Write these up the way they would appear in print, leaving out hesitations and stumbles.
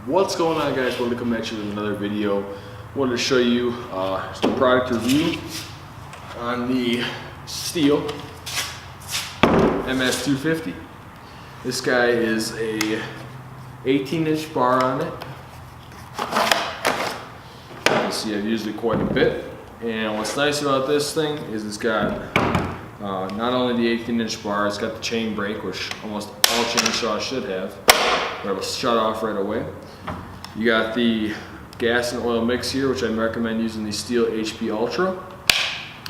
What's going on, guys? Welcome to come at you with another video. Wanted to show you some product review on the Stihl MS250. This guy is a 18-inch bar on it. You can see I've used it quite a bit. And what's nice about this thing is it's got not only the 18-inch bar, it's got the chain brake, which almost all chainsaws should have. But it'll shut off right away. You got the gas and oil mix here, which I recommend using the Stihl HP Ultra.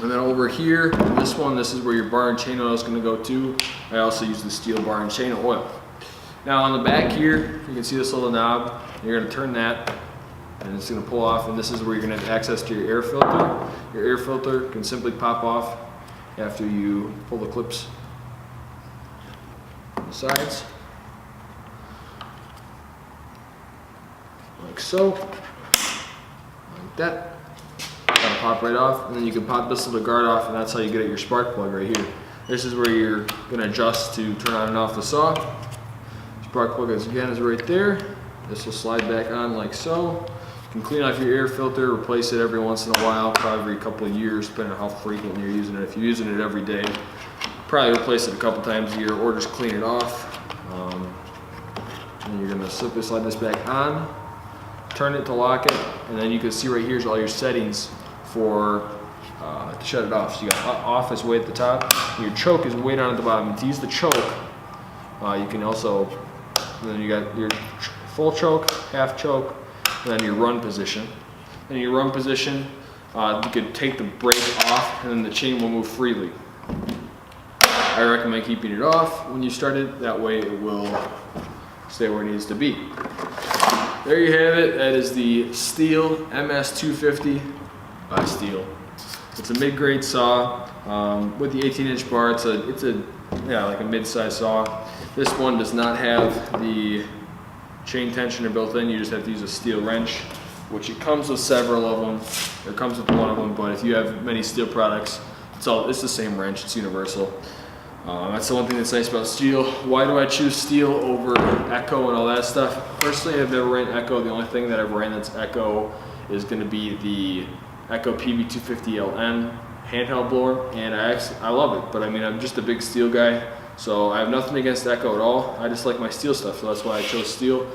And then over here, this is where your bar and chain oil is going to go to. I also use the Stihl bar and chain oil. Now on the back here, you can see this little knob. You're going to turn that, and it's going to pull off. And this is where you're going to have access to your air filter. Your air filter can simply pop off after you pull the clips on the sides. Like so, like that. That'll pop right off, and then you can pop this little guard off, and that's how you get at your spark plug right here. This is where you're going to adjust to turn on and off the saw. Spark plug is right there. This will slide back on like so. You can clean off your air filter, replace it every once in a while, probably every couple of years, depending on how frequently you're using it. If you're using it every day, probably replace it a couple times a year, or just clean it off. And you're going to simply slide this back on. Turn it to lock it, and then you can see right here is all your settings for to shut it off. So you got off is way at the top, and your choke is way down at the bottom. And to use the choke, you can also, then you got your full choke, half choke, and then your run position. And in your run position, you could take the brake off, and then the chain will move freely. I recommend keeping it off when you start it. That way it will stay where it needs to be. There you have it. That is the Stihl MS250 by Stihl. It's a mid-grade saw with the 18-inch bar. It's like a mid-size saw. This one does not have the chain tensioner built in. You just have to use a steel wrench, which it comes with several of them. It comes with one of them, but if you have many Stihl products, it's the same wrench. It's universal. That's the one thing that's nice about Stihl. Why do I choose Stihl over Echo and all that stuff? Personally, I've never ran Echo. The only thing that I've ran that's Echo is going to be the Echo PV250LN handheld blower, and I love it. But I mean, I'm just a big Stihl guy, so I have nothing against Echo at all. I just like my Stihl stuff, so that's why I chose Stihl.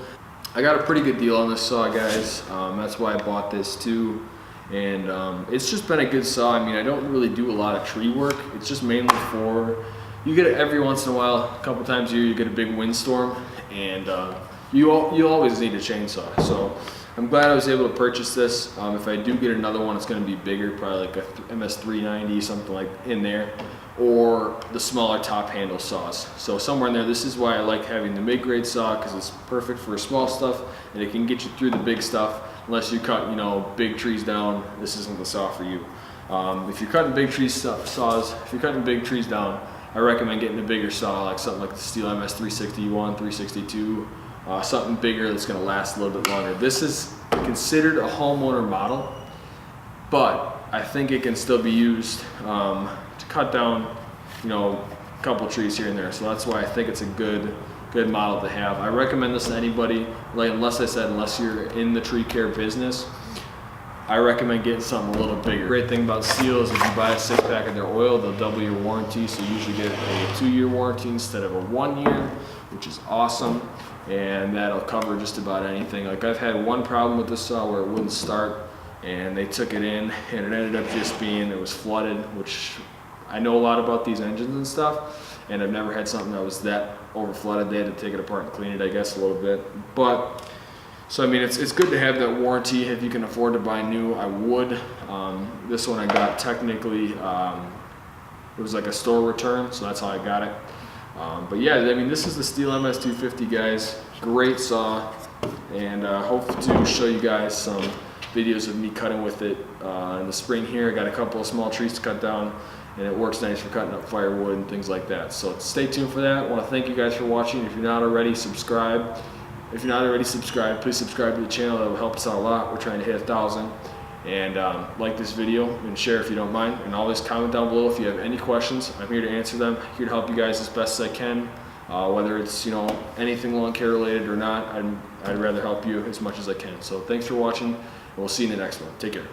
I got a pretty good deal on this saw, guys. That's why I bought this too. And it's just been a good saw. I mean, I don't really do a lot of tree work. It's just mainly for, you get it every once in a while, a couple times a year, you get a big windstorm, and you always need a chainsaw. So I'm glad I was able to purchase this. If I do get another one, it's going to be bigger, probably like a MS390, something like in there, or the smaller top handle saws. So somewhere in there. This is why I like having the mid-grade saw, because it's perfect for small stuff, and it can get you through the big stuff. Unless you cut, big trees down, this isn't the saw for you. If you're cutting big trees down, I recommend getting a bigger saw, like something like the Stihl MS361, 362, something bigger that's going to last a little bit longer. This is considered a homeowner model, but I think it can still be used to cut down, a couple trees here and there. So that's why I think it's a good model to have. I recommend this to anybody, unless you're in the tree care business. I recommend getting something a little bigger. Great thing about Stihl is if you buy a 6-pack of their oil, they'll double your warranty, so you usually get a 2-year warranty instead of a 1-year, which is awesome, and that'll cover just about anything. Like, I've had one problem with this saw where it wouldn't start, and they took it in, and it ended up just being, it was flooded, which I know a lot about these engines and stuff, and I've never had something that was that over flooded. They had to take it apart and clean it, I guess, a little bit. But so I mean, it's good to have that warranty. If you can afford to buy new, I would. This one I got technically, it was like a store return, so that's how I got it. But yeah, I mean, this is the Stihl MS250, guys. Great saw, and hope to show you guys some videos of me cutting with it in the spring here. I got a couple of small trees to cut down, and it works nice for cutting up firewood and things like that. So stay tuned for that. I want to thank you guys for watching. If you're not already, subscribe. If you're not already subscribed, please subscribe to the channel. That will help us out a lot. We're trying to hit 1,000. And like this video and share if you don't mind. And always comment down below if you have any questions. I'm here to answer them. Here to help you guys as best as I can. Whether it's, you know, anything lawn care related or not, I'd rather help you as much as I can. So thanks for watching, and we'll see you in the next one. Take care.